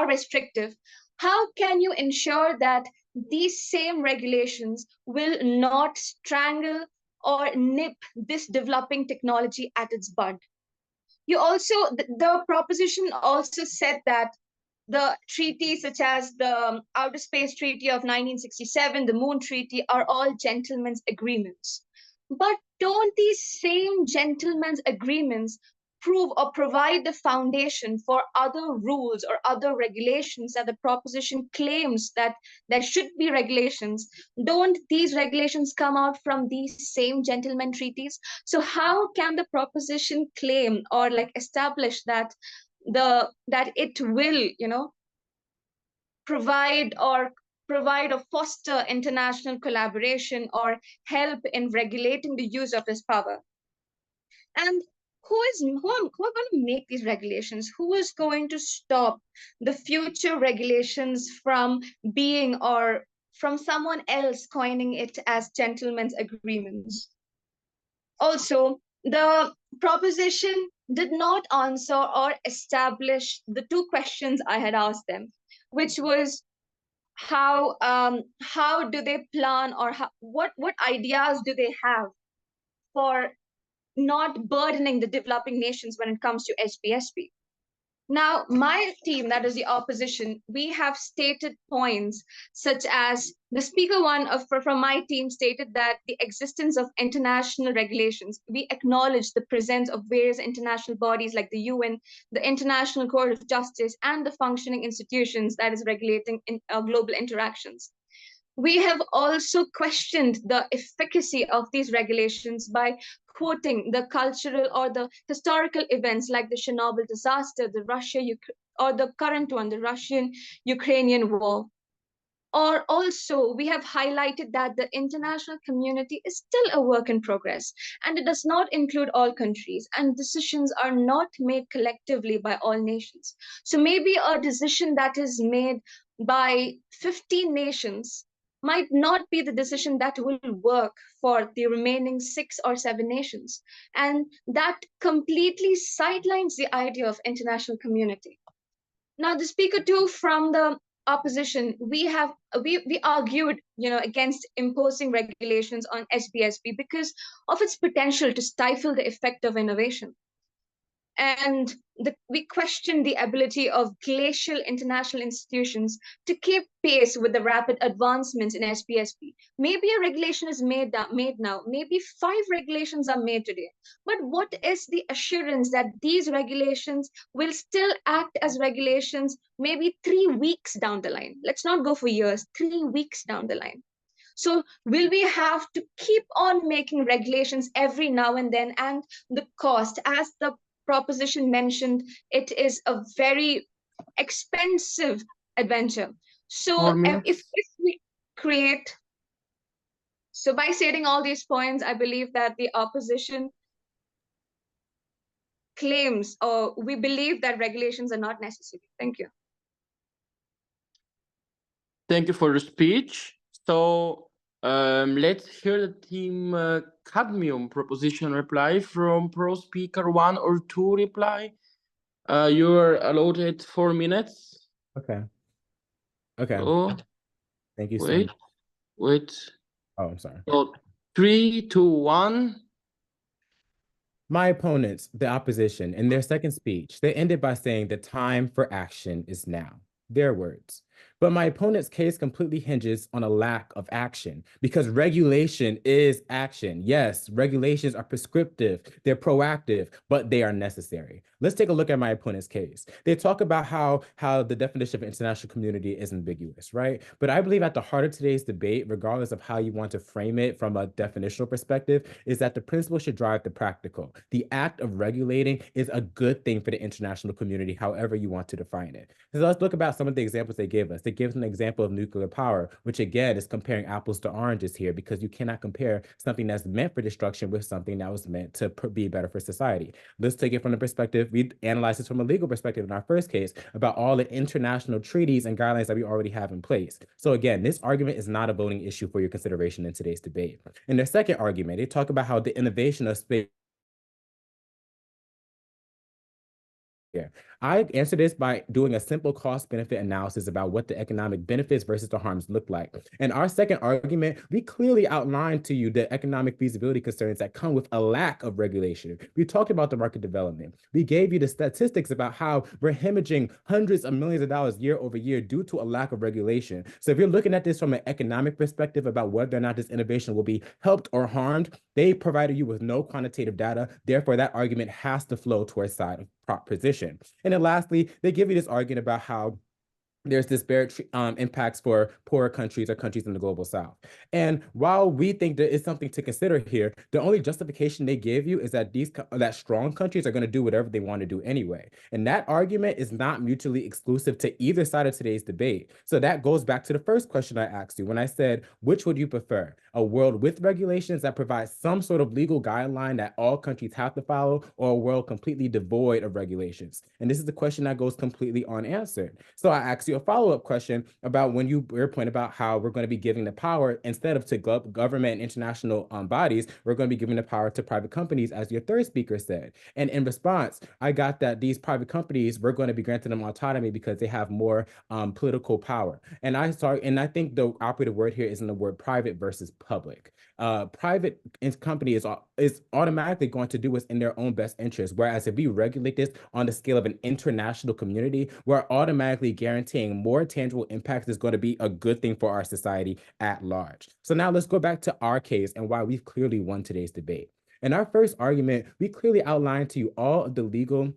restrictive, how can you ensure that these same regulations will not strangle or nip this developing technology at its bud? You also, the proposition also said that the treaties such as the Outer Space Treaty of 1967, the Moon Treaty, are all gentlemen's agreements. But don't these same gentlemen's agreements prove or provide the foundation for other rules or other regulations that the proposition claims that there should be regulations? Don't these regulations come out from these same gentlemen treaties? So how can the proposition claim or like establish that it will, provide or foster international collaboration or help in regulating the use of this power? And who are going to make these regulations? Who is going to stop the future regulations from being or from someone else coining it as gentlemen's agreements? Also, the proposition did not answer or establish the two questions I had asked them, which was how do they plan, or what ideas do they have for not burdening the developing nations when it comes to spSP? Now, my team, that is the opposition, we have stated points such as the speaker one from my team stated that the existence of international regulations, we acknowledge the presence of various international bodies like the UN, the International Court of Justice, and the functioning institutions that is regulating global interactions. We have also questioned the efficacy of these regulations by quoting the cultural or the historical events like the Chernobyl disaster, or the current one, the Russian-Ukrainian war. Or also, we have highlighted that the international community is still a work in progress, and it does not include all countries, and decisions are not made collectively by all nations. So maybe a decision that is made by 15 nations might not be the decision that will work for the remaining 6 or 7 nations. And that completely sidelines the idea of international community. Now, the speaker two from the opposition, we argued, against imposing regulations on spSP because of its potential to stifle the effect of innovation. And we question the ability of glacial international institutions to keep pace with the rapid advancements in SPSP. Maybe a regulation is made now, maybe 5 regulations are made today. But what is the assurance that these regulations will still act as regulations maybe 3 weeks down the line? Let's not go for years, 3 weeks down the line. So will we have to keep on making regulations every now and then? And the cost, as the proposition mentioned, it is a very expensive adventure. So if we create, so by stating all these points, I believe that the opposition claims, or we believe that regulations are not necessary. Thank you. Thank you for the speech. So let's hear the team Cadmium proposition reply from pro speaker 1 or 2 reply. You're allotted 4 minutes. Okay. Okay. So, Thank you so wait, much. wait. Oh, I'm sorry. So 3, 2, 1. My opponents, the opposition, in their second speech, they ended by saying the time for action is now. Their words. But my opponent's case completely hinges on a lack of action because regulation is action. Yes, regulations are prescriptive, they're proactive, but they are necessary. Let's take a look at my opponent's case. They talk about how the definition of international community is ambiguous, right? But I believe at the heart of today's debate, regardless of how you want to frame it from a definitional perspective, is that the principle should drive the practical. The act of regulating is a good thing for the international community, however you want to define it. So let's look about some of the examples they gave us. They give an example of nuclear power, which again is comparing apples to oranges here because you cannot compare something that's meant for destruction with something that was meant to be better for society. Let's take it from the perspective, we analyze this from a legal perspective in our first case about all the international treaties and guidelines that we already have in place. So again, this argument is not a voting issue for your consideration in today's debate. In their second argument, they talk about how the innovation of space. Yeah, I answer this by doing a simple cost-benefit analysis about what the economic benefits versus the harms look like. In our second argument, we clearly outlined to you the economic feasibility concerns that come with a lack of regulation. We talked about the market development. We gave you the statistics about how we're hemorrhaging hundreds of millions of dollars year over year due to a lack of regulation. So if you're looking at this from an economic perspective about whether or not this innovation will be helped or harmed, they provided you with no quantitative data. Therefore, that argument has to flow towards side of proposition. And then lastly, they give you this argument about how there's disparate impacts for poorer countries or countries in the global south. And while we think there is something to consider here, the only justification they give you is that that strong countries are going to do whatever they want to do anyway. And that argument is not mutually exclusive to either side of today's debate. So that goes back to the first question I asked you when I said, which would you prefer? A world with regulations that provide some sort of legal guideline that all countries have to follow, or a world completely devoid of regulations? And this is the question that goes completely unanswered. So I asked you a follow-up question about when your point about how we're going to be giving the power instead of to government and international bodies, we're going to be giving the power to private companies, as your third speaker said. And in response, I got that these private companies, we're going to be granting them autonomy because they have more political power. And I think the operative word here is in the word private versus public. Private company is automatically going to do what's in their own best interest. Whereas if we regulate this on the scale of an international community, we're automatically guaranteeing more tangible impacts is going to be a good thing for our society at large. So now let's go back to our case and why we've clearly won today's debate. In our first argument, we clearly outlined to you all of the legal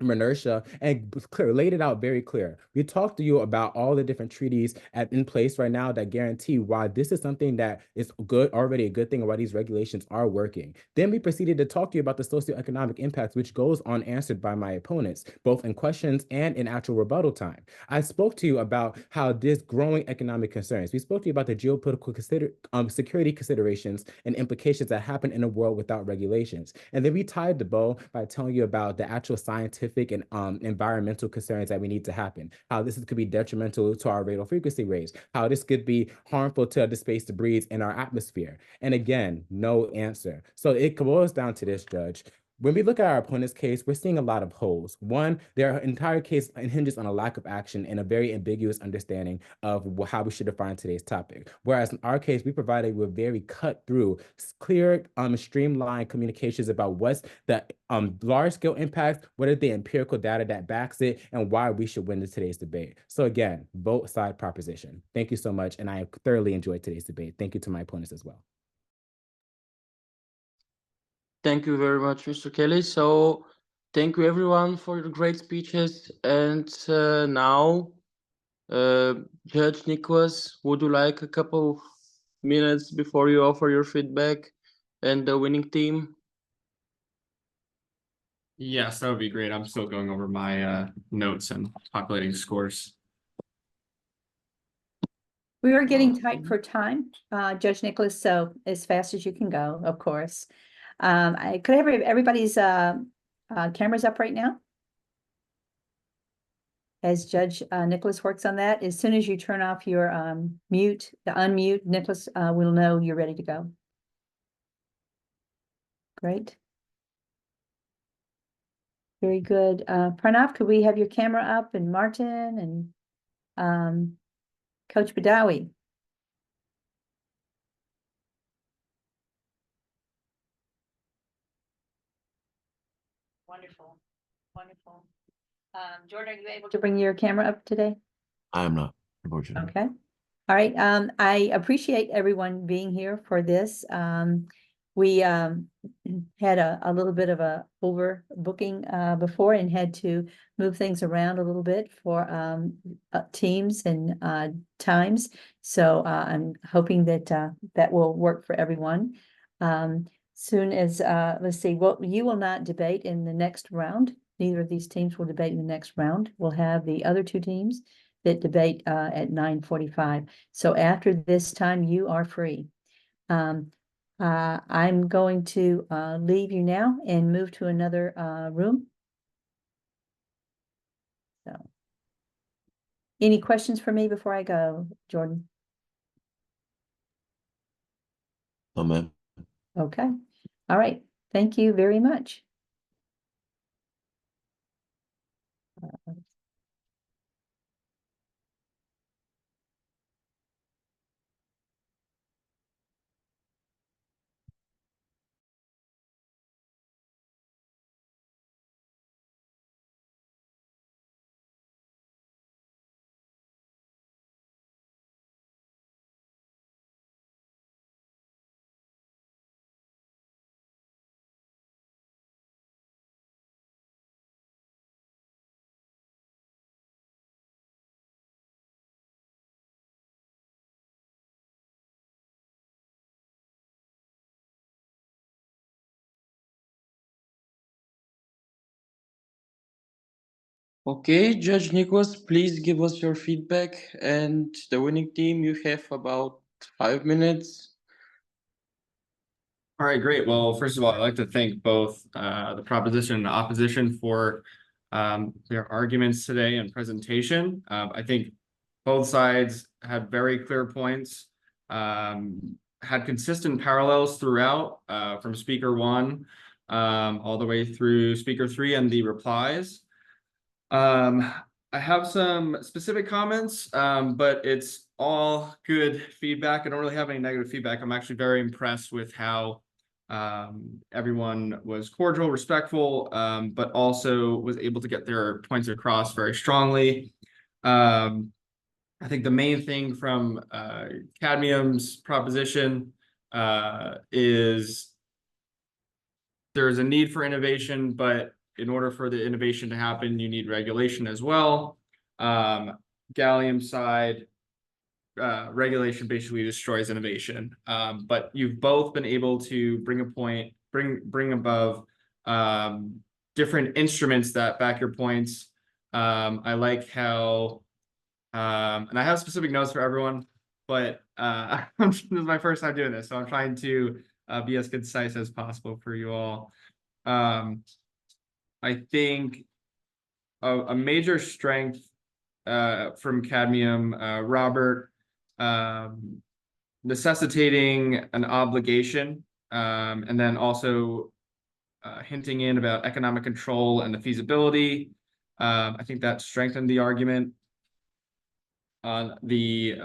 inertia and laid it out very clear. We talked to you about all the different treaties in place right now that guarantee why this is something that is already a good thing, and why these regulations are working. Then we proceeded to talk to you about the socioeconomic impacts, which goes unanswered by my opponents, both in questions and in actual rebuttal time. I spoke to you about how there's growing economic concerns. We spoke to you about the geopolitical security considerations and implications that happen in a world without regulations. And then we tied the bow by telling you about the actual scientific and environmental concerns that we need to happen, how this could be detrimental to our radio frequency range, how this could be harmful to the space debris in our atmosphere. And again, no answer. So it boils down to this, Judge. When we look at our opponent's case, we're seeing a lot of holes. One, their entire case hinges on a lack of action and a very ambiguous understanding of how we should define today's topic. Whereas in our case, we provided with very cut through, clear, streamlined communications about what's the large scale impact, what are the empirical data that backs it, and why we should win today's debate. So again, vote side proposition. Thank you so much. And I thoroughly enjoyed today's debate. Thank you to my opponents as well. Thank you very much, Mr. Kelly. So thank you everyone for your great speeches. And now, Judge Nicholas, would you like a couple minutes before you offer your feedback and the winning team? Yes, that would be great. I'm still going over my notes and populating scores. We are getting tight for time, Judge Nicholas, so as fast as you can go, of course. Could I have everybody's cameras up right now? As Judge Nicholas works on that, as soon as you turn off your unmute, Nicholas will know you're ready to go. Great. Very good. Pranav, could we have your camera up, and Martin and Coach Badawi? Wonderful, wonderful. Jordan, are you able to bring your camera up today? I am not, unfortunately. Okay. All right. I appreciate everyone being here for this. We had a little bit of a overbooking before and had to move things around a little bit for teams and times. So I'm hoping that that will work for everyone. Soon as, let's see, well, you will not debate in the next round. Neither of these teams will debate in the next round. We'll have the other two teams that debate at 9:45. So after this time, you are free. I'm going to leave you now and move to another room. So, any questions for me before I go, Jordan? Oh, man. Okay. All right. Thank you very much. Okay, Judge Nicholas, please give us your feedback, and the winning team, you have about 5 minutes. All right, great. Well, first of all, I'd like to thank both the proposition and opposition for their arguments today and presentation. I think both sides had very clear points, had consistent parallels throughout, from speaker one all the way through speaker three and the replies. I have some specific comments, but it's all good feedback. I don't really have any negative feedback. I'm actually very impressed with how everyone was cordial, respectful, but also was able to get their points across very strongly. I think the main thing from Cadmium's proposition is there's a need for innovation, but in order for the innovation to happen, you need regulation as well. Gallium side, regulation basically destroys innovation. But you've both been able to bring above different instruments that back your points. I like how, and I have specific notes for everyone, but this is my first time doing this, so I'm trying to be as concise as possible for you all. I think a major strength from Cadmium, Robert, necessitating an obligation, and then also hinting in about economic control and the feasibility. I think that strengthened the argument. On the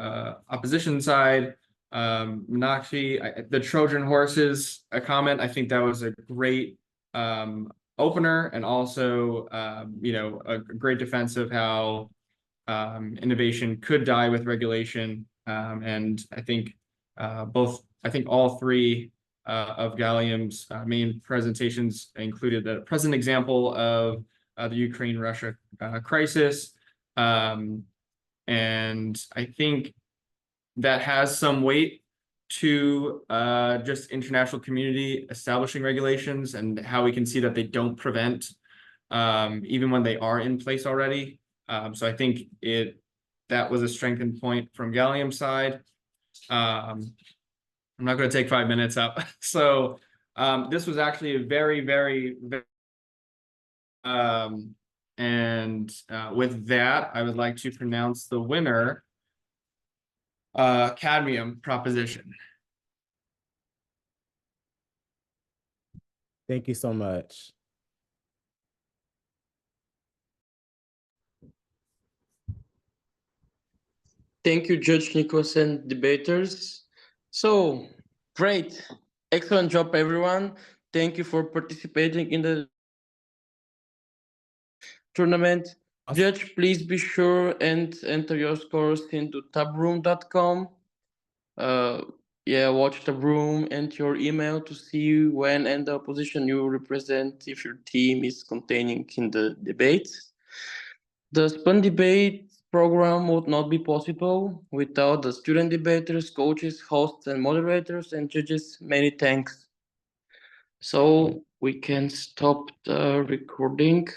opposition side, Meenakshi, the Trojan horses, a comment, I think that was a great opener, and also you know, a great defense of how innovation could die with regulation. And I think all three of Gallium's main presentations included the present example of the Ukraine-Russia crisis. And I think that has some weight to just international community establishing regulations, and how we can see that they don't prevent even when they are in place already. So I think that was a strengthened point from Gallium's side. I'm not going to take 5 minutes up. So this was actually a very, very, very and with that, I would like to pronounce the winner, Cadmium proposition. Thank you so much. Thank you, Judge Nikos and debaters. So, great. Excellent job, everyone. Thank you for participating in the tournament. Judge, please be sure and enter your scores into tabroom.com. Yeah, watch the room and your email to see when and the opposition you represent, if your team is containing in the debate. The spUN debate program would not be possible without the student debaters, coaches, hosts, and moderators, and judges. Many thanks. So we can stop the recording.